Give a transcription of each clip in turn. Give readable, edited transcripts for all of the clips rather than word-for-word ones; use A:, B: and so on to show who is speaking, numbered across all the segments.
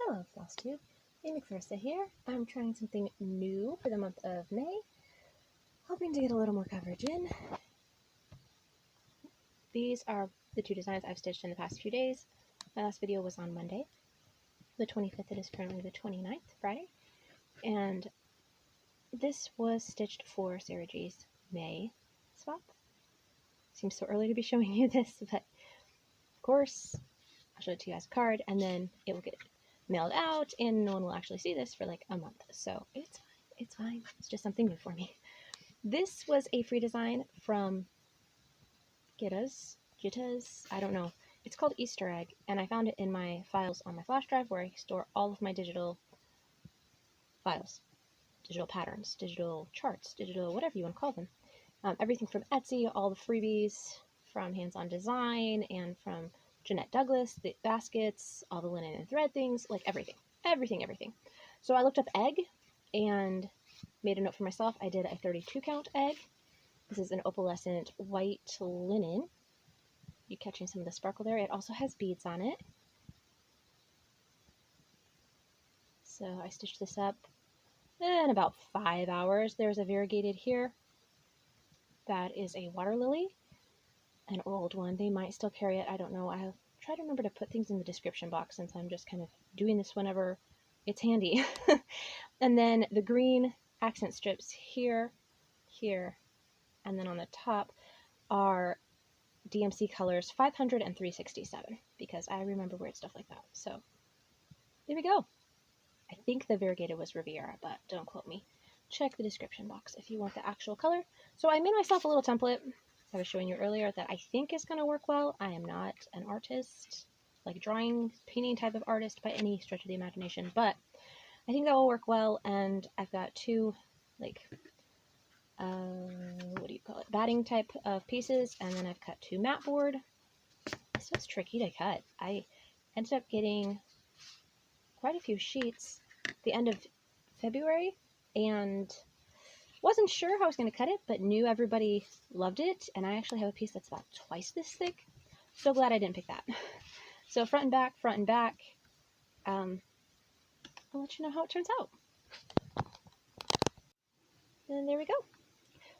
A: Hello Flosstube, Amy Clarissa here. I'm trying something new for the month of May, hoping to get a little more coverage in. These are the two designs I've stitched in the past few days. My last video was on Monday, the 25th. It is currently the 29th, Friday, and this was stitched for Sarah G's May swap. Seems so early to be showing you this, but of course I'll show it to you as a card, and then it will get mailed out, and no one will actually see this for like a month. So it's fine. It's fine. It's just something new for me. This was a free design from Gitta's, I don't know. It's called Easter Egg, and I found it in my files on my flash drive where I store all of my digital files, digital patterns, digital charts, digital whatever you want to call them. Everything from Etsy, all the freebies from Hands-On Design and from Jeanette Douglas, the baskets, all the linen and thread things, like everything. So I looked up egg and made a note for myself. I did a 32 count egg. This is an opalescent white linen. You catching some of the sparkle there? It also has beads on it. So I stitched this up in about 5 hours. There's a variegated here. That is a water lily, an old one. They might still carry it. I don't know. I'll try to remember to put things in the description box since I'm just kind of doing this whenever it's handy. And then the green accent strips here, and then on the top are DMC colors 500 and 367 because I remember weird stuff like that. So there we go. I think the variegated was Riviera, but don't quote me. Check the description box if you want the actual color. So I made myself a little template I was showing you earlier that I think is going to work well. I am not an artist, like drawing, painting type of artist by any stretch of the imagination, but I think that will work well. And I've got two, like, what do you call it? Batting type of pieces, and then I've cut two mat board. This was tricky to cut. I ended up getting quite a few sheets at the end of February, and wasn't sure how I was going to cut it, but knew everybody loved it, and I actually have a piece that's about twice this thick. So glad I didn't pick that. So front and back. I'll let you know how it turns out. And there we go.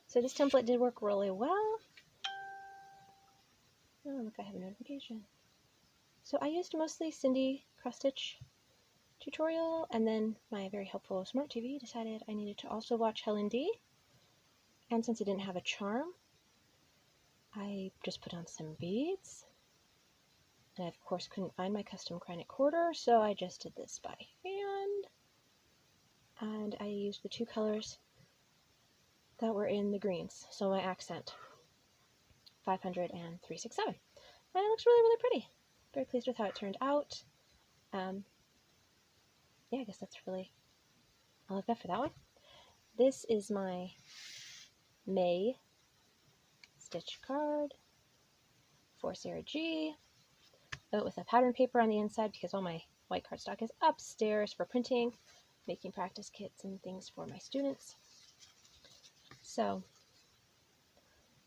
A: So this template did work really well. Oh, look, I have a notification. So I used mostly Cindy cross stitch tutorial, and then my very helpful smart TV decided I needed to also watch Helen D. And since it didn't have a charm, I just put on some beads. And I of course couldn't find my custom granite quarter, so I just did this by hand. And I used the two colors that were in the greens, so my accent 500 and 367. And it looks really, really pretty. Very pleased with how it turned out. Yeah, I guess that's really all I've got for that one. This is my May stitch card for Sarah G. With a pattern paper on the inside because all my white cardstock is upstairs for printing, making practice kits and things for my students. So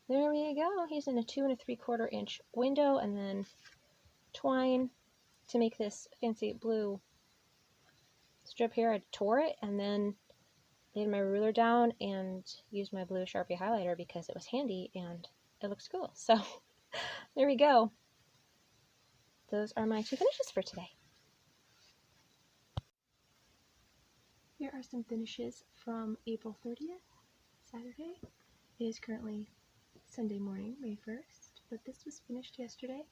A: there we go. He's in a 2 3/4 inch window, and then twine to make this fancy blue strip here. I tore it and then laid my ruler down and used my blue Sharpie highlighter because it was handy and it looks cool. So there we go. Those are my two finishes for today. Here are some finishes from April 30th, Saturday. It is currently Sunday morning, May 1st, but this was finished yesterday.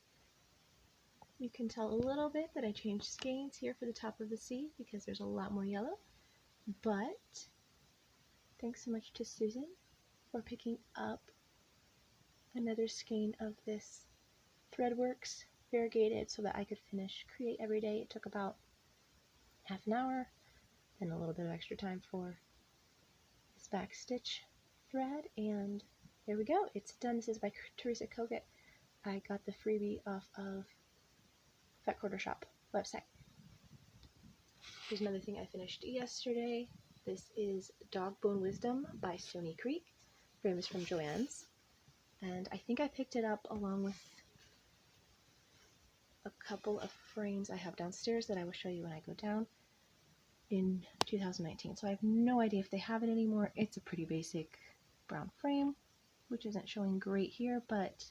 A: You can tell a little bit that I changed skeins here for the top of the C because there's a lot more yellow, but thanks so much to Susan for picking up another skein of this Threadworks variegated so that I could create every day. It took about half an hour, then a little bit of extra time for this back stitch thread, and there we go. It's done. This is by Teresa Kogut. I got the freebie off of Fat Quarter Shop website. Here's another thing I finished yesterday. This is Dog Bone Wisdom by Stony Creek. Frame is from Joann's, and I think I picked it up along with a couple of frames I have downstairs that I will show you when I go down in 2019. So I have no idea if they have it anymore. It's a pretty basic brown frame, which isn't showing great here, but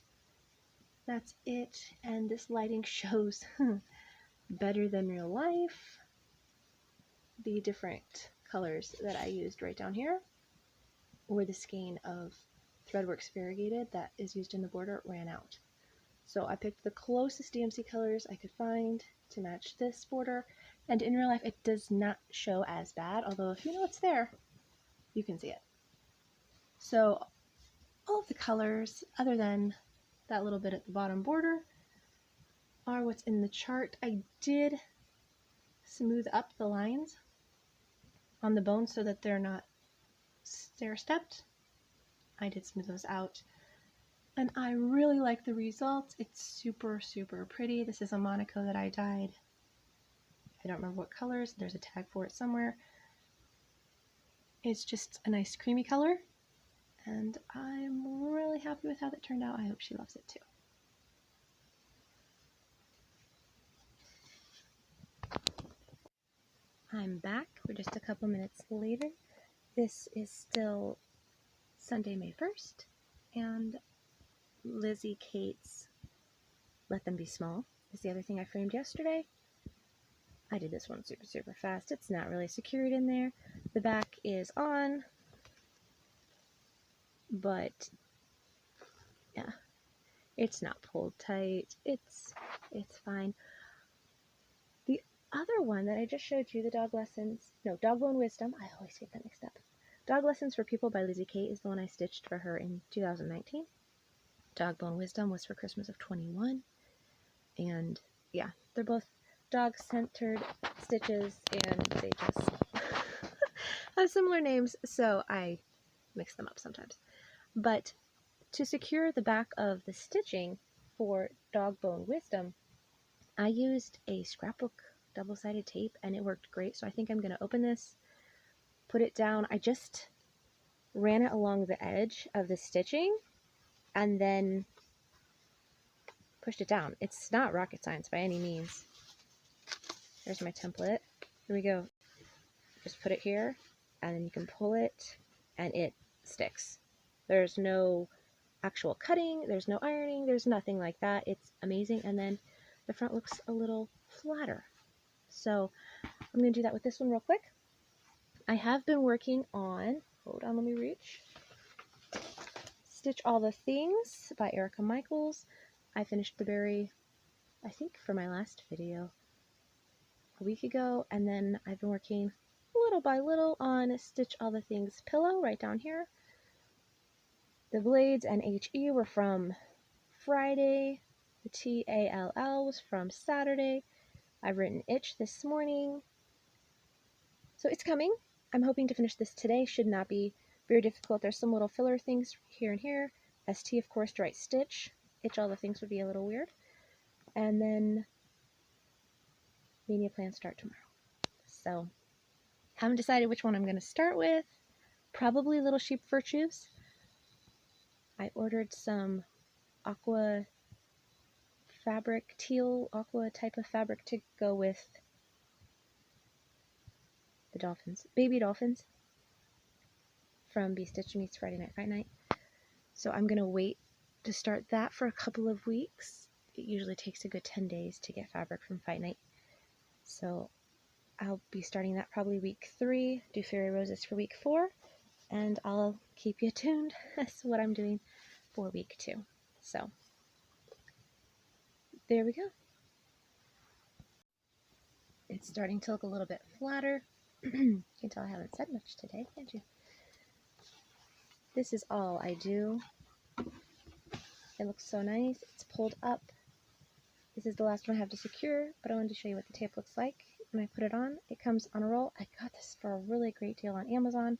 A: that's it. And this lighting shows better than real life the different colors that I used right down here, where the skein of Threadworks variegated that is used in the border ran out. So I picked the closest DMC colors I could find to match this border, and in real life it does not show as bad, although if you know it's there, you can see it. So all of the colors, other than that little bit at the bottom border, are what's in the chart. I did smooth up the lines on the bones so that they're not stair-stepped. I did smooth those out, and I really like the results. It's super, super pretty. This is a Monaco that I dyed. I don't remember what colors. There's a tag for it somewhere. It's just a nice creamy color, and I'm really happy with how that turned out. I hope she loves it too. I'm back. We're just a couple minutes later. This is still Sunday, May 1st, and Lizzie Kate's Let Them Be Small is the other thing I framed yesterday. I did this one super, super fast. It's not really secured in there. The back is on, but yeah, it's not pulled tight. It's fine. The other one that I just showed you, the Dog Bone Wisdom, I always get that mixed up. Dog Lessons for People by Lizzie Kate is the one I stitched for her in 2019. Dog Bone Wisdom was for Christmas of 21. And yeah, they're both dog-centered stitches, and they just have similar names, so I mix them up sometimes. But to secure the back of the stitching for Dog Bone Wisdom, I used a scrapbook double-sided tape, and it worked great. So I think I'm going to open this, put it down. I just ran it along the edge of the stitching and then pushed it down. It's not rocket science by any means. There's my template. Here we go. Just put it here, and then you can pull it, and it sticks. There's no actual cutting, there's no ironing, there's nothing like that. It's amazing. And then the front looks a little flatter. So I'm going to do that with this one real quick. I have been working on, hold on, let me reach, Stitch All the Things by Erica Michaels. I finished the berry, I think, for my last video a week ago, and then I've been working little by little on Stitch All the Things pillow right down here. The blades and HE were from Friday. The TALL was from Saturday. I've written Itch this morning. So it's coming. I'm hoping to finish this today. Should not be very difficult. There's some little filler things here and here. ST, of course, to write Stitch. Itch All the Things would be a little weird. And then Mania plans start tomorrow. So haven't decided which one I'm going to start with. Probably Little Sheep Virtues. I ordered some aqua fabric, teal aqua type of fabric to go with the dolphins, baby dolphins from Be Stitched Meets Friday Night Fight Night. So I'm going to wait to start that for a couple of weeks. It usually takes a good 10 days to get fabric from Fight Night. So I'll be starting that probably week 3, do Fairy Roses for week 4, and I'll keep you tuned as to what I'm doing for week 2. So there we go. It's starting to look a little bit flatter. You can tell I haven't said much today, can't you? This is all I do. It looks so nice. It's pulled up. This is the last one I have to secure, but I wanted to show you what the tape looks like when I put it on. It comes on a roll. I got this for a really great deal on Amazon.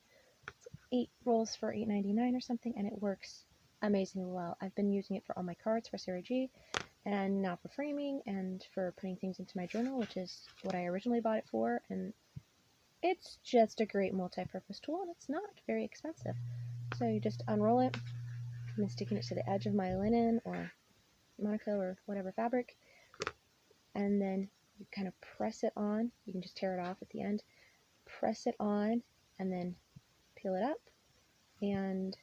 A: It's 8 rolls for $8.99 or something, and it works amazingly well. I've been using it for all my cards for Sarah G, and now for framing and for putting things into my journal, which is what I originally bought it for, and it's just a great multi-purpose tool, and it's not very expensive. So you just unroll it. I've been sticking it to the edge of my linen or Monaco or whatever fabric, and then you kind of press it on. You can just tear it off at the end. Press it on and then peel it up, and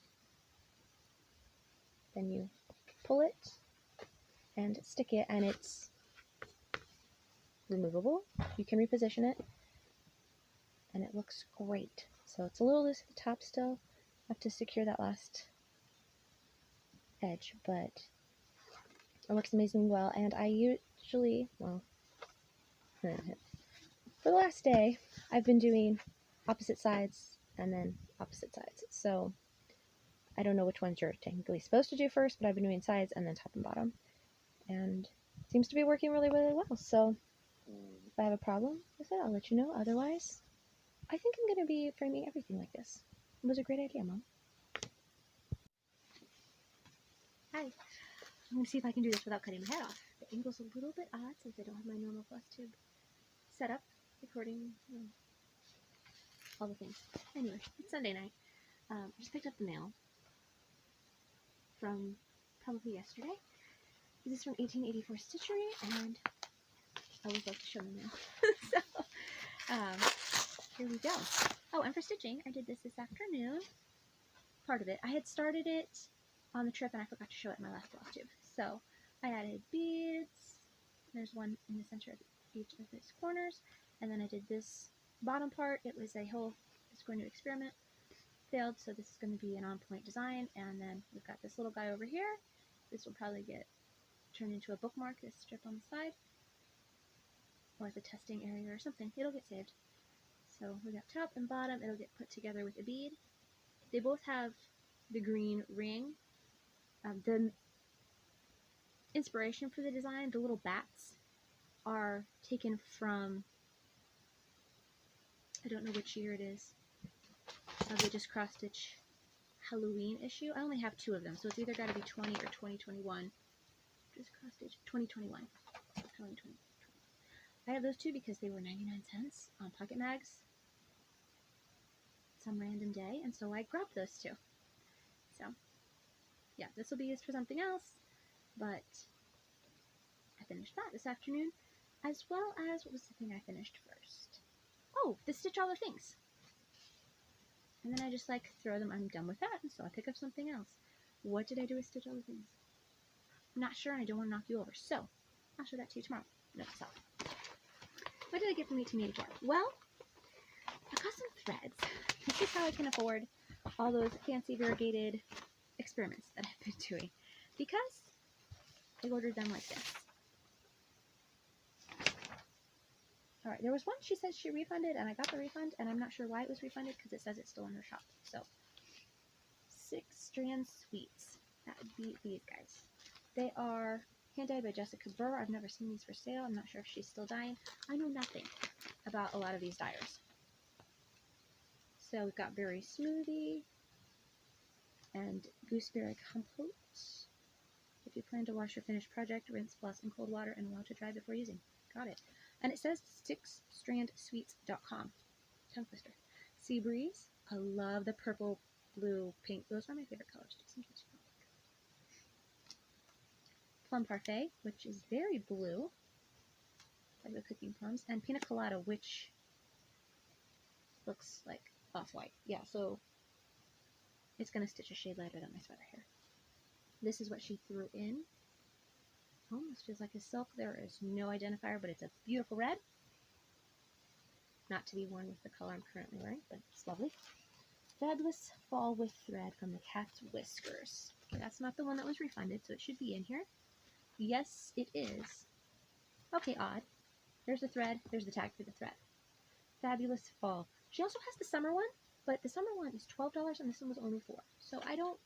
A: then you pull it and stick it, and it's removable. You can reposition it, and it looks great. So it's a little loose at the top still. Have to secure that last edge, but it works amazingly well. And I usually, well, for the last day, I've been doing opposite sides and then opposite sides. So I don't know which ones you're technically supposed to do first, but I've been doing sides and then top and bottom. And it seems to be working really, really well. So if I have a problem with it, I'll let you know. Otherwise, I think I'm going to be framing everything like this. It was a great idea, Mom. Hi. I'm going to see if I can do this without cutting my head off. The angle's a little bit odd since I don't have my normal Flosstube set up, recording, all the things. Anyway, it's Sunday night. I just picked up the mail from probably yesterday. This is from 1884 Stitchery, and I always like to show them now. So, here we go. Oh, and for stitching, I did this afternoon. Part of it. I had started it on the trip, and I forgot to show it in my last Flosstube. So, I added beads. There's one in the center of each of these corners, and then I did this bottom part. It was a whole, it's going to experiment. Failed, so this is going to be an on-point design, and then we've got this little guy over here. This will probably get turned into a bookmark, this strip on the side, or as a testing area or something. It'll get saved. So we got top and bottom. It'll get put together with a bead. They both have the green ring. The inspiration for the design, the little bats, are taken from, I don't know which year it is, they just cross-stitch Halloween issue. I only have 2 of them, so it's either got to be 20 or 2021. Just cross-stitch 2021. Halloween 2020. I have those 2 because they were 99 cents on Pocket Mags some random day, and so I grabbed those 2. So, yeah, this will be used for something else, but I finished that this afternoon, as well as, what was the thing I finished first? Oh, the Stitch All the Things. And then I just like throw them, I'm done with that, and so I pick up something else. What did I do with Stitch All the Things? I'm not sure, and I don't want to knock you over, so I'll show that to you tomorrow. No, so. What did I get from 1884? Well, I got some threads. This is how I can afford all those fancy variegated experiments that I've been doing, because I ordered them like this. Alright, there was one she said she refunded, and I got the refund, and I'm not sure why it was refunded, because it says it's still in her shop. So, 6 strand sweets. That would be these guys. They are hand-dyed by Jessica Burr. I've never seen these for sale. I'm not sure if she's still dyeing. I know nothing about a lot of these dyers. So we've got Berry Smoothie and Gooseberry Compote. If you plan to wash your finished project, rinse, floss in cold water and allow to dry before using. Got it. And it says 6strandsweets.com. Tongue twister. Sea Breeze. I love the purple, blue, pink. Those are my favorite colors. Just in case you don't like. Plum Parfait, which is very blue, like the cooking plums, and Pina Colada, which looks like off-white. Yeah, so it's going to stitch a shade lighter than my sweater here. This is what she threw in. Almost feels like a silk. There is no identifier, but it's a beautiful red. Not to be worn with the color I'm currently wearing, but it's lovely. Fabulous Fall with Thread from the Cat's Whiskers. Okay, that's not the one that was refunded, so it should be in here. Yes, it is. Okay, odd. There's the thread. There's the tag for the thread. Fabulous Fall. She also has the summer one, but the summer one is $12 and this one was only $4. So I don't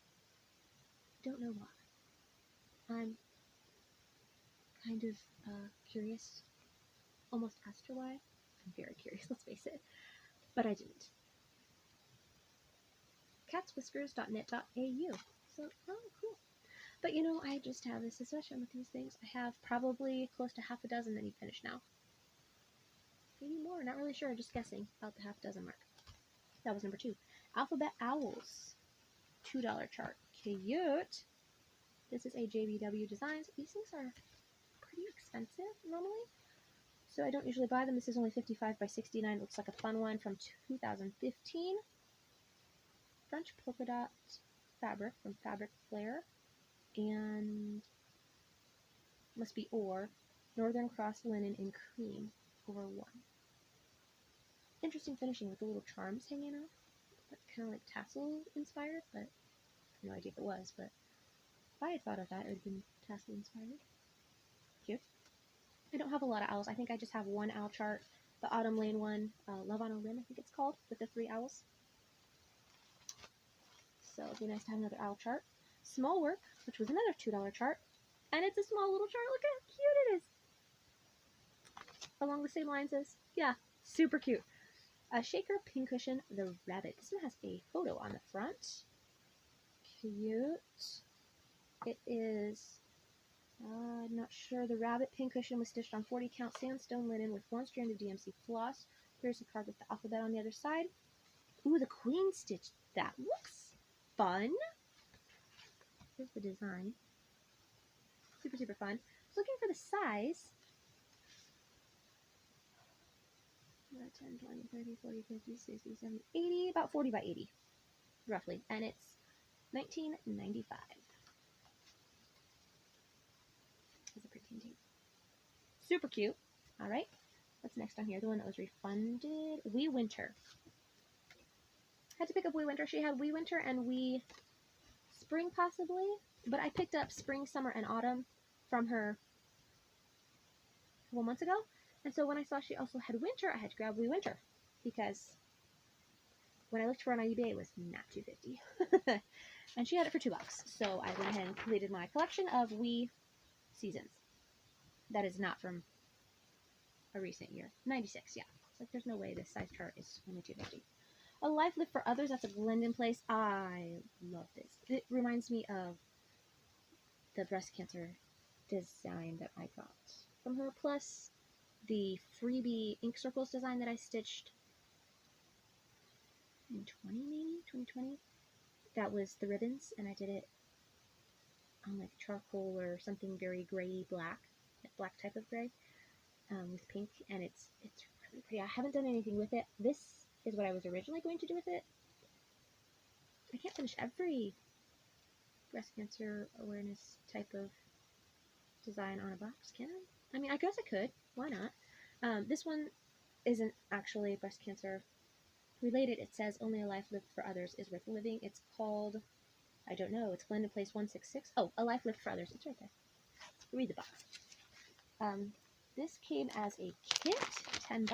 A: know why. I'm kind of curious. Almost asked her why. I'm very curious, let's face it. But I didn't. catswhiskers.knit.au. So, oh, cool. But you know, I just have this obsession with these things. I have probably close to half a dozen that need finished now. Maybe more, not really sure, just guessing about the half dozen mark. That was number 2. Alphabet Owls. $2 chart. Cute. This is a JBW Designs. These things are pretty expensive normally. So I don't usually buy them. This is only 55 by 69. Looks like a fun one from 2015. French polka dot fabric from Fabric Flair. And must be or Northern Cross linen in cream over 1. Interesting finishing with the little charms hanging off. Kind of like tassel inspired, but I have no idea if it was, but if I had thought of that, it would have been tassel inspired. Cute. I don't have a lot of owls. I think I just have one owl chart, the Autumn Lane one, Love on a Limb, I think it's called, with the 3 owls. So it'd be nice to have another owl chart. Small Work, which was another $2 chart, and it's a small little chart. Look how cute it is. Along the same lines as, yeah, super cute. A Shaker Pincushion, the rabbit. This one has a photo on the front. Cute. It is, I'm not sure. The rabbit pincushion was stitched on 40 count sandstone linen with 1 strand of DMC floss. Here's a card with the alphabet on the other side. Ooh, the queen stitch. That looks fun. Here's the design. Super, super fun. I was looking for the size. 10, 20, 30, 40, 50, 60, 70, 80, about 40 by 80, roughly. And it's $19.95. It's a pretty super cute. All right. What's next on here? The one that was refunded. Wee Winter. Had to pick up Wee Winter. She had Wee Winter and Wee Spring possibly, but I picked up Spring, Summer, and Autumn from her a couple months ago. And so when I saw she also had Winter, I had to grab Wee Winter because when I looked for it on eBay, it was not $2.50. And she had it for $2. So I went ahead and completed my collection of Wee Seasons. That is not from a recent year. 96, yeah. It's like there's no way this size chart is only $2.50. A Life Lived for Others. That's a Glendon Place. I love this. It reminds me of the breast cancer design that I got from her, plus the freebie ink circles design that I stitched in 2020. That was the ribbons, and I did it on like charcoal or something very gray black, like black type of gray, with pink, and it's really pretty. I haven't done anything with it. This is what I was originally going to do with it. I can't finish every breast cancer awareness type of design on a box, can I? I mean, I guess I could. Why not? This one isn't actually breast cancer related. It says Only a Life Lived for Others is Worth Living. It's called, I don't know, it's Glendon Place 166. Oh, A Life Lived for Others. It's right there. Read the box. This came as a kit, $10.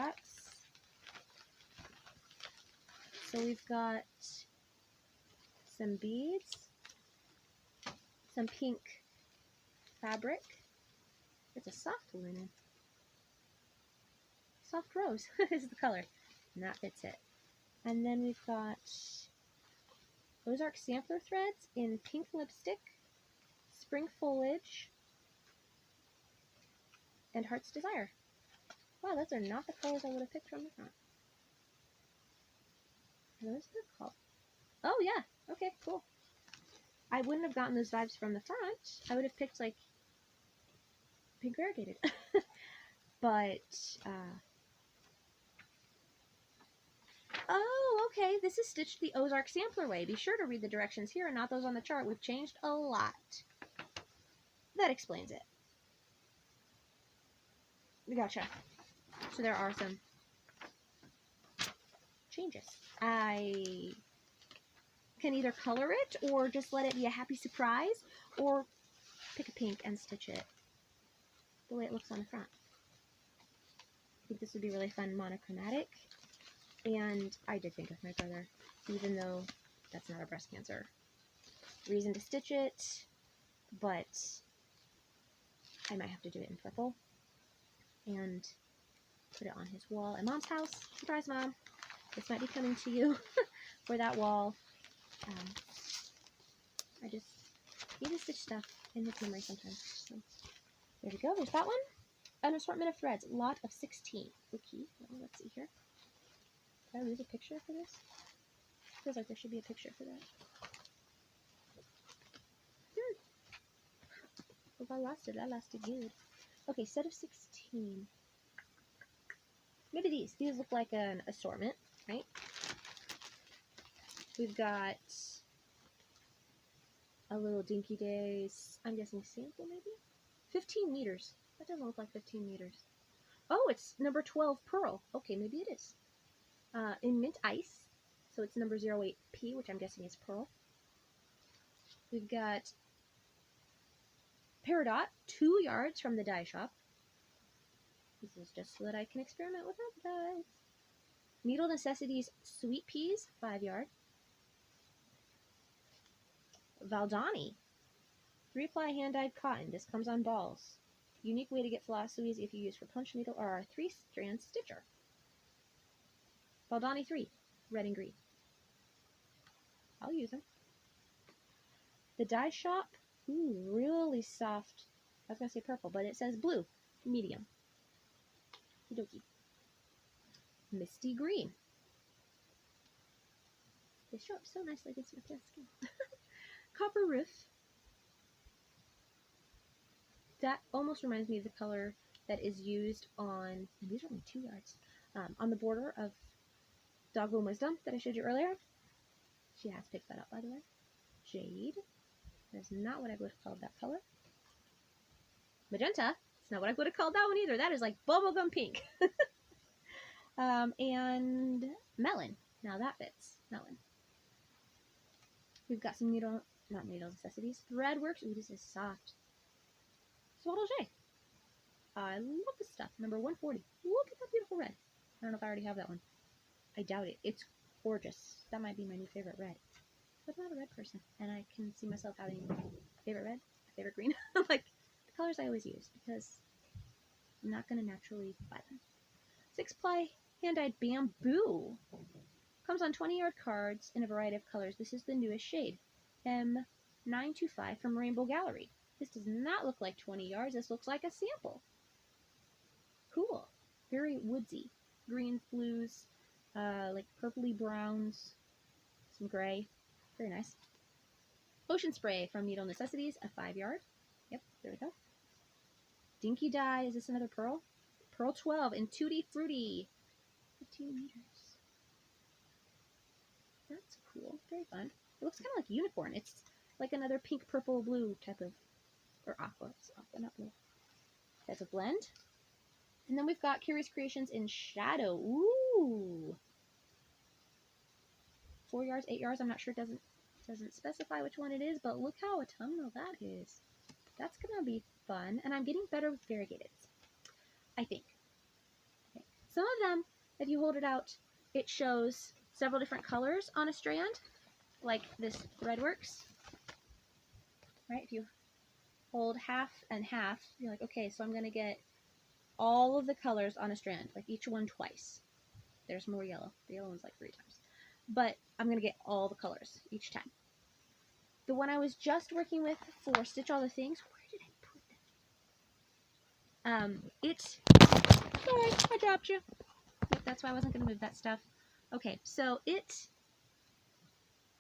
A: So we've got some beads, some pink fabric. It's a soft linen. Soft rose is the color. And that fits it. And then we've got Ozark sampler threads in pink lipstick, spring foliage, and Heart's Desire. Wow, those are not the colors I would have picked from the front. Are those the colors? Oh yeah, okay, cool. I wouldn't have gotten those vibes from the front. I would have picked like pink variegated. But, oh, okay, this is stitched the Ozark sampler way. Be sure to read the directions here and not those on the chart. We've changed a lot. That explains it. Gotcha. So there are some changes. I can either color it or just let it be a happy surprise, or pick a pink and stitch it the way it looks on the front. I think this would be really fun monochromatic. And I did think of my brother, even though that's not a breast cancer reason to stitch it, but I might have to do it in purple and put it on his wall at Mom's house. Surprise, Mom! This might be coming to you for that wall. I just need to stitch stuff in his memory sometimes. So there we go. There's that one. An assortment of threads. Lot of 16. Okay. Well, let's see here. Did I lose a picture for this? Feels like there should be a picture for that. If I lost it, I lost it good. Okay, set of 16. maybe these. These look like an assortment, right? We've got a little Dinky Days, I'm guessing sample maybe? 15 meters. That doesn't look like 15 meters. Oh, it's number 12 Pearl. Okay, maybe it is. In Mint Ice. So it's number 08P, which I'm guessing is Pearl. We've got Peridot, 2 yards from the dye shop. This is just so that I can experiment with other dyes. Needle Necessities Sweet Peas, 5 yard. Valdani, 3-ply hand-dyed cotton. This comes on balls. Unique way to get Flosstubes if you use for punch needle or our 3-strand stitcher. Valdani 3, red and green. I'll use them. The dye shop, ooh, really soft. I was going to say purple, but it says blue, medium. Okie-dokie. Misty Green. They show up so nicely against my pale skin. Copper Roof. That almost reminds me of the color that is used on, and these are only 2 yards, on the border of Dogwood Wisdom that I showed you earlier. She has picked that up, by the way. Jade. That's not what I would have called that color. Magenta. It's not what I would have called that one either. That is like bubblegum pink. And Melon. Now that fits. Melon. We've got some not needle necessities. Threadworks. Ooh, this is soft. Swaddle J. I love this stuff. Number 140. Look at that beautiful red. I don't know if I already have that one. I doubt it. It's gorgeous. That might be my new favorite red. But I'm not a red person. And I can see myself having a favorite red, a favorite green. Like the colors I always use because I'm not going to naturally buy them. 6-ply hand-dyed bamboo. Comes on 20-yard cards in a variety of colors. This is the newest shade. M925 from Rainbow Gallery. This does not look like 20 yards. This looks like a sample. Cool. Very woodsy. Greens, blues, like purpley browns, some gray. Very nice. Ocean Spray from Needle Necessities, a 5 yard. Yep, there we go. Dinky Dye. Is this another Pearl? Pearl 12 in Tutti Frutti. 15 meters. That's cool. Very fun. It looks kind of like unicorn. It's like another pink, purple, blue type of, or aqua. It's aqua, not blue. That's a blend. And then we've got Curious Creations in Shadow. Ooh. 4 yards, 8 yards. I'm not sure. It doesn't specify which one it is, but look how autumnal that is. That's gonna be fun. And I'm getting better with variegated, I think. Okay. Some of them, if you hold it out, it shows several different colors on a strand, like this Threadworks. Right? If you hold half and half, you're like, okay, so I'm gonna get all of the colors on a strand, like each one twice. There's more yellow. The yellow one's like 3 times. But I'm going to get all the colors each time. The one I was just working with for Stitch All the Things, where did I put that? Sorry, I dropped you. That's why I wasn't going to move that stuff. Okay, so it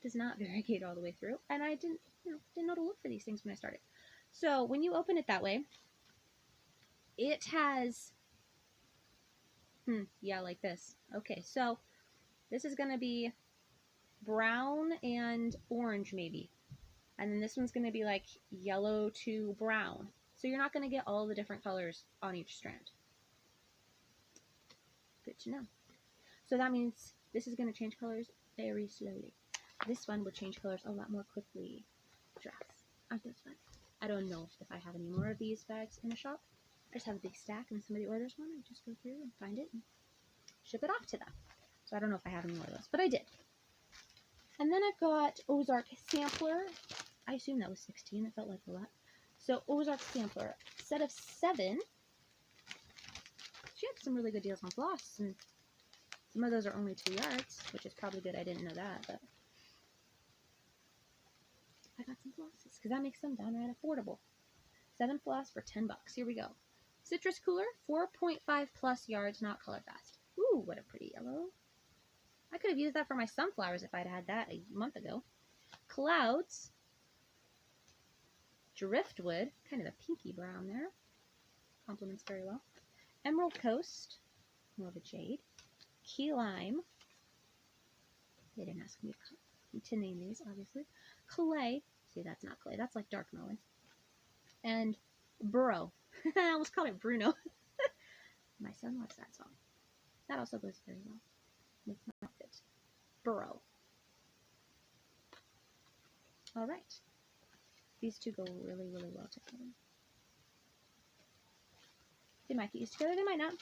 A: does not variegate all the way through, and I didn't know to look for these things when I started. So when you open it that way, it has, yeah, like this. Okay, so this is going to be brown and orange maybe. And then this one's going to be like yellow to brown. So you're not going to get all the different colors on each strand. Good to know. So that means this is going to change colors very slowly. This one will change colors a lot more quickly. Drafts. Aren't those fun? I don't know if I have any more of these bags in the shop. I just have a big stack, and when somebody orders one, I just go through and find it and ship it off to them. So I don't know if I have any more of those, but I did. And then I've got Ozark Sampler. I assume that was 16. It felt like a lot. So Ozark Sampler, set of 7. She had some really good deals on floss, and some of those are only 2 yards, which is probably good. I didn't know that, but I got some flosses because that makes them downright affordable. 7 floss for $10. Here we go. Citrus Cooler, 4.5 plus yards, not color fast. Ooh, what a pretty yellow. I could have used that for my sunflowers if I'd had that a month ago. Clouds. Driftwood. Kind of a pinky brown there. Complements very well. Emerald Coast. more of a jade. Key lime. They didn't ask me to name these, obviously. Clay. See, that's not clay. That's like dark melon. And burro. I almost called it Bruno. My son loves that song. That also goes very well with my outfit. Burro. All right. These two go really, really well together. They might get used together, they might not.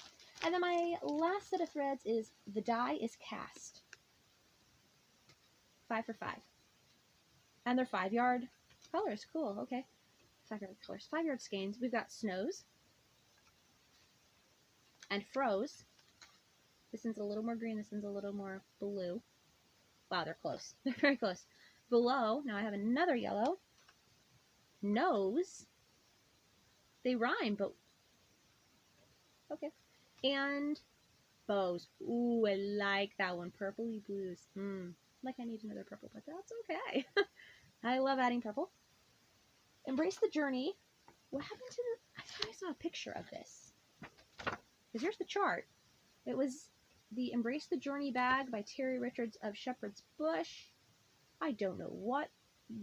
A: And then my last set of threads is the die is cast. 5 for 5. And they're 5-yard colors. Cool, okay. 5-yard colors. 5-yard skeins. We've got snows and froze. This one's a little more green. This one's a little more blue. Wow, they're close. They're very close. Below, now I have another yellow. Nose. They rhyme, but okay. And bows. Ooh, I like that one. Purpley blues. Like I need another purple, but that's okay. I love adding purple. Embrace the journey. What happened to the... I thought I saw a picture of this. Because here's the chart. It was the Embrace the Journey bag by Terry Richards of Shepherd's Bush. I don't know what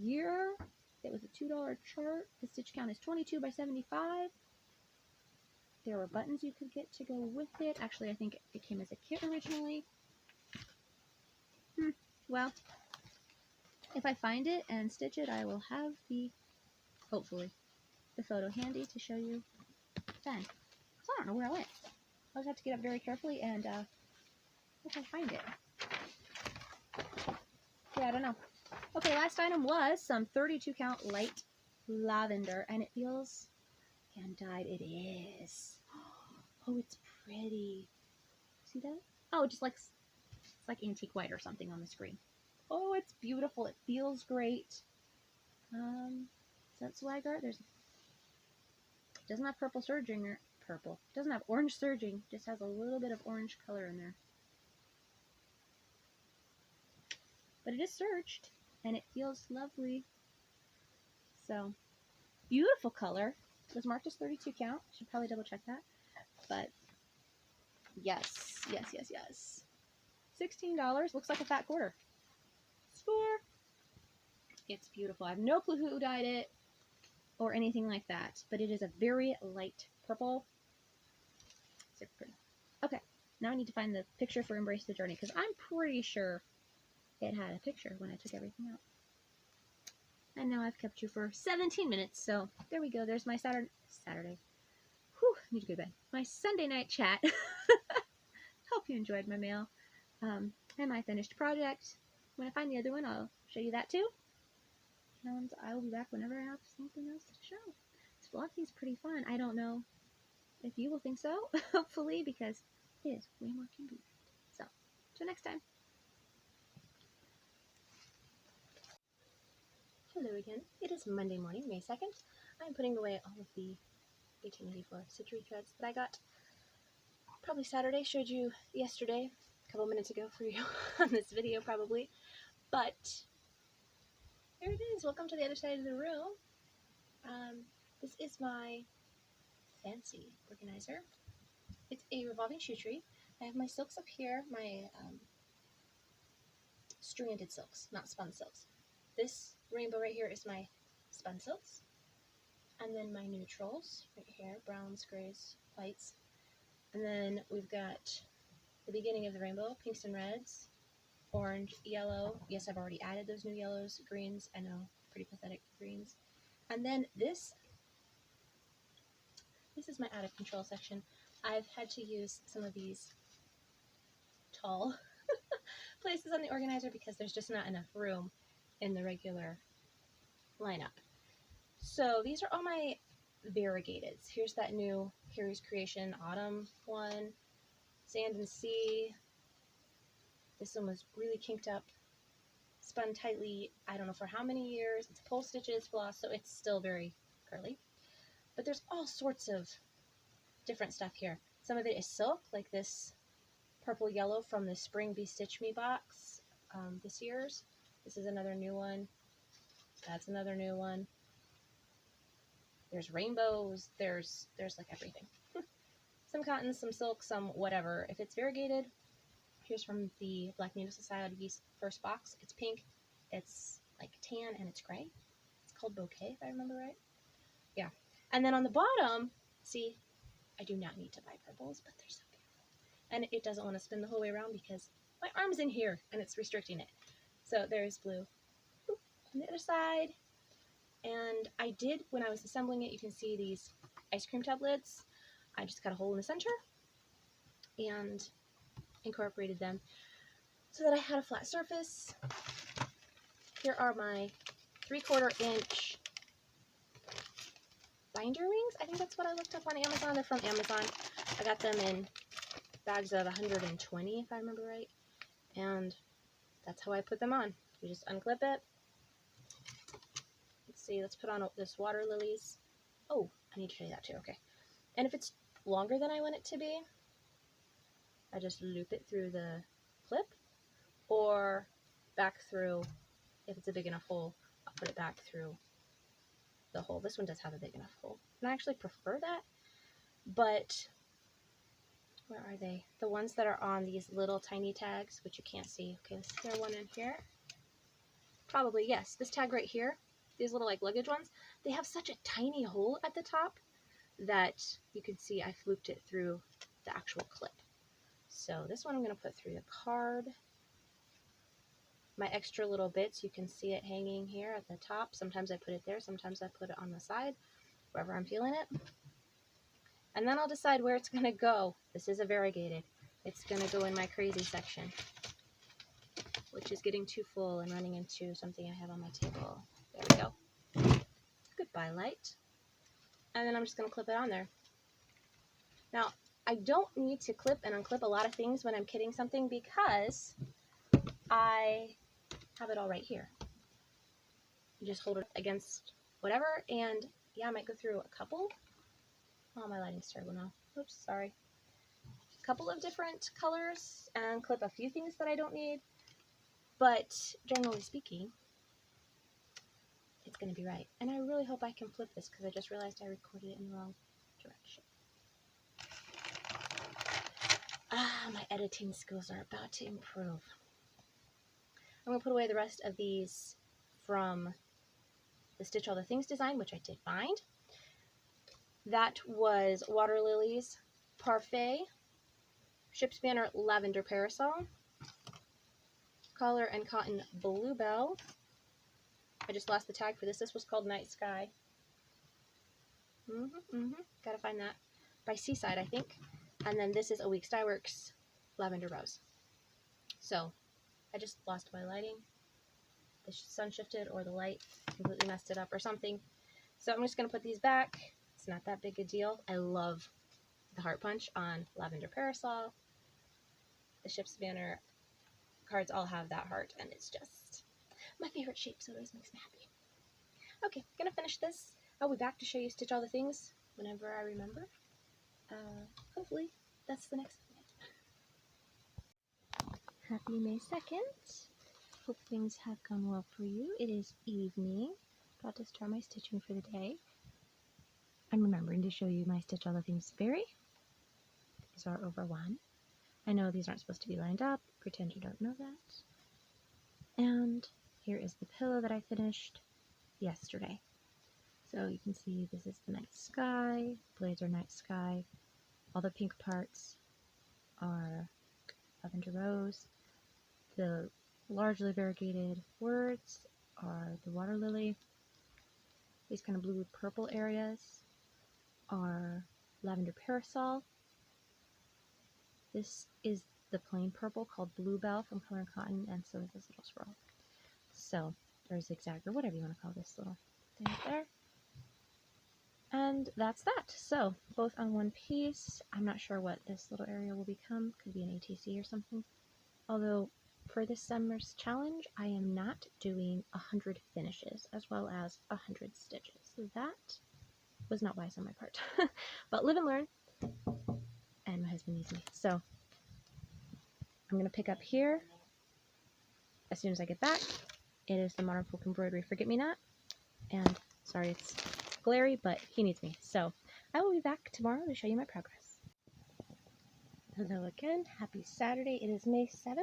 A: year. It was a $2 chart. The stitch count is 22 by 75. There were buttons you could get to go with it. Actually, I think it came as a kit originally. Well, if I find it and stitch it, I will have hopefully, the photo handy to show you then. So I don't know where I went. I'll just have to get up very carefully and if I find it. Yeah, I don't know. Okay, last item was some 32 count light lavender, and it feels hand-dyed. It is. Oh, it's pretty. See that? Oh, just like it's like antique white or something on the screen. Oh, it's beautiful. It feels great. Is that swag art? It doesn't have purple serging or purple. It doesn't have orange serging. Just has a little bit of orange color in there. But it is serged, and it feels lovely. So, beautiful color. It was marked as 32 count. Should probably double check that. But, yes, yes, yes, yes. $16. Looks like a fat quarter. Score. It's beautiful. I have no clue who dyed it or anything like that, but it is a very light purple. Super pretty. Okay, now I need to find the picture for Embrace the Journey, because I'm pretty sure it had a picture when I took everything out. And now I've kept you for 17 minutes, so there we go. There's my Saturday. Whew, need to go to bed. My Sunday night chat. Hope you enjoyed my mail. And my finished project. When I find the other one, I'll show you that too. And I will be back whenever I have something else to show. This vlog is pretty fun. I don't know if you will think so, hopefully, because it is way more convenient. So, till next time. Hello again. It is Monday morning, May 2nd. I'm putting away all of the 1884 Stitchy threads that I got probably Saturday. Showed you yesterday, a couple minutes ago for you on this video probably. But here it is. Welcome to the other side of the room. This is my fancy organizer. It's a revolving shoe tree. I have my silks up here, my stranded silks, not spun silks. This rainbow right here is my spun silks. And then my neutrals right here, browns, grays, whites. And then we've got the beginning of the rainbow, pinks and reds, orange, yellow. Yes, I've already added those new yellows, greens. I know, pretty pathetic greens. And then this is my out of control section. I've had to use some of these tall places on the organizer because there's just not enough room in the regular lineup. So these are all my variegateds. Here's that new Harry's Creation Autumn one, Sand and Sea. This one was really kinked up, spun tightly, I don't know for how many years. It's pull stitches, floss, so it's still very curly. But there's all sorts of different stuff here. Some of it is silk, like this purple yellow from the Spring Be Stitch Me box, this year's. This is another new one. That's another new one. There's rainbows. There's like everything. some cotton, some silk, some whatever. If it's variegated, here's from the Black Needle Society's first box. It's pink, it's like tan, and it's gray. It's called Bouquet, if I remember right. Yeah. And then on the bottom, see, I do not need to buy purples, but they're so beautiful. And it doesn't want to spin the whole way around because my arm's in here and it's restricting it. So there's blue on the other side. And I did, when I was assembling it, you can see these ice cream tub lids. I just cut a hole in the center and incorporated them so that I had a flat surface. Here are my 3/4 inch binder rings. I think that's what I looked up on Amazon. They're from Amazon. I got them in bags of 120, if I remember right. And that's how I put them on. You just unclip it. Let's see, let's put on this water lilies. Oh, I need to show you that too, okay. And if it's longer than I want it to be, I just loop it through the clip or back through. If it's a big enough hole, I'll put it back through the hole. This one does have a big enough hole. And I actually prefer that, but where are they? The ones that are on these little tiny tags, which you can't see. Okay, let's throw one in here. Probably, yes. This tag right here, these little like luggage ones, they have such a tiny hole at the top that you can see I've looped it through the actual clip. So this one I'm going to put through the card. My extra little bits, you can see it hanging here at the top. Sometimes I put it there, sometimes I put it on the side, wherever I'm feeling it. And then I'll decide where it's going to go. This is a variegated. It's going to go in my crazy section, which is getting too full and running into something I have on my table. There we go. Goodbye, light. And then I'm just going to clip it on there. Now, I don't need to clip and unclip a lot of things when I'm kitting something because I have it all right here. You just hold it against whatever, and yeah, I might go through a couple. Oh, my lighting's terrible now. Oops, sorry. A couple of different colors and clip a few things that I don't need, but generally speaking, it's going to be right. And I really hope I can flip this because I just realized I recorded it in the wrong direction. Ah, my editing skills are about to improve. I'm going to put away the rest of these from the Stitch All the Things design, which I did find. That was Water Lilies Parfait, Ship's Banner Lavender Parasol, Collar and Cotton Bluebell. I just lost the tag for this. This was called Night Sky. Gotta find that. By Seaside, I think. And then this is A Week Dye Works Lavender Rose. So, I just lost my lighting. The sun shifted or the light completely messed it up or something. So I'm just going to put these back. It's not that big a deal. I love the heart punch on Lavender Parasol. The Ship's Banner cards all have that heart, and it's just my favorite shape, so it always makes me happy. Okay, I'm going to finish this. I'll be back to show you Stitch All the Things whenever I remember. Hopefully, that's the next video. Happy May 2nd. Hope things have gone well for you. It is evening. About to start my stitching for the day. I'm remembering to show you my Stitch All the Things berry. These are over 1. I know these aren't supposed to be lined up. Pretend you don't know that. And here is the pillow that I finished yesterday. So you can see this is the night sky. Blades are night sky. All the pink parts are lavender rose. The largely variegated words are the water lily. These kind of blue purple areas are lavender parasol. This is the plain purple called Bluebell from Color and Cotton, and so is this little swirl. So, or zigzag, or whatever you want to call this little thing there. And that's that. So, both on one piece. I'm not sure what this little area will become. Could be an ATC or something. Although, for this summer's challenge, I am not doing 100 finishes as well as 100 stitches. So that was not wise on my part. But live and learn. And my husband needs me. So, I'm going to pick up here as soon as I get back. It is the Modern Folk Embroidery Forget-Me-Not. And, sorry it's glary, but he needs me. So, I will be back tomorrow to show you my progress. Hello again, happy Saturday. It is May 7th.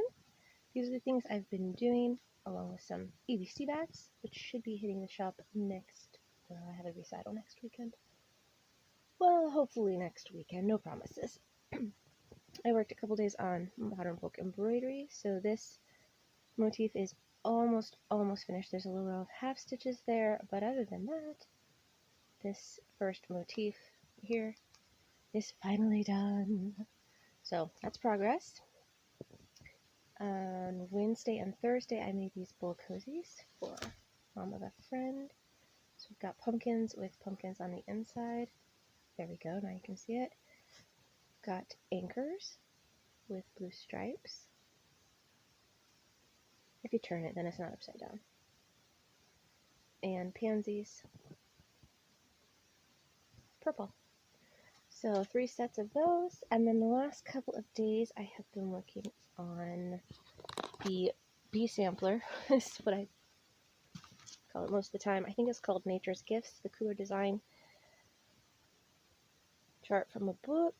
A: These are the things I've been doing, along with some ABC bats, which should be hitting the shop next, I have a recital next weekend. Well, hopefully next weekend, no promises. I worked a couple days on modern folk embroidery, so this motif is almost finished. There's a little row of half stitches there, but other than that, this first motif here is finally done. So that's progress. On Wednesday and Thursday, I made these bowl cozies for mom of a friend. So we've got pumpkins with pumpkins on the inside. There we go, now you can see it. Got anchors with blue stripes. If you turn it, then it's not upside down. And pansies, purple. So 3 sets of those, and then the last couple of days I have been working on the bee sampler. This is what I call it most of the time. I think it's called Nature's Gifts, the cooler design chart from a book.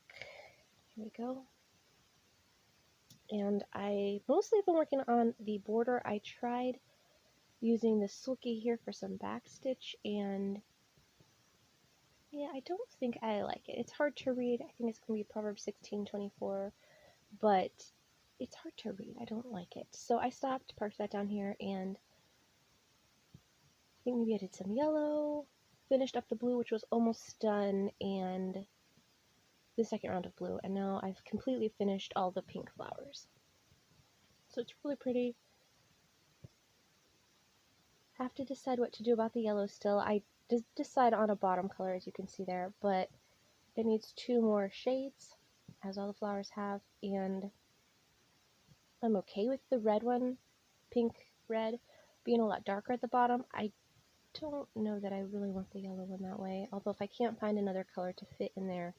A: Here we go. And I mostly have been working on the border. I tried using the sulky here for some backstitch, and yeah, I don't think I like it. It's hard to read. I think it's going to be Proverbs 16:24, but it's hard to read. I don't like it. So I stopped, parked that down here, and I think maybe I did some yellow, finished up the blue, which was almost done, and the second round of blue, and now I've completely finished all the pink flowers. So it's really pretty. Have to decide what to do about the yellow still. I did decide on a bottom color, as you can see there, but it needs 2 more shades, as all the flowers have, and I'm okay with the red one, pink red, being a lot darker at the bottom. I don't know that I really want the yellow one that way, although if I can't find another color to fit in there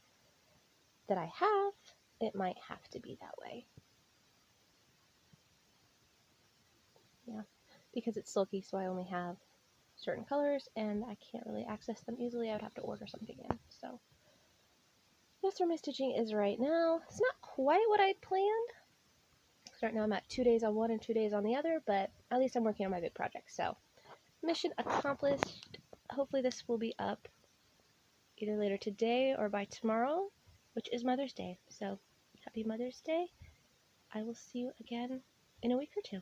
A: that I have, it might have to be that way. Yeah, because it's silky, so I only have certain colors, and I can't really access them easily. I would have to order something in, so that's where my stitching is right now. It's not quite what I'd planned. Right now I'm at 2 days on one and 2 days on the other, but at least I'm working on my big project, so mission accomplished. Hopefully this will be up either later today or by tomorrow, which is Mother's Day, so happy Mother's Day. I will see you again in a week or 2.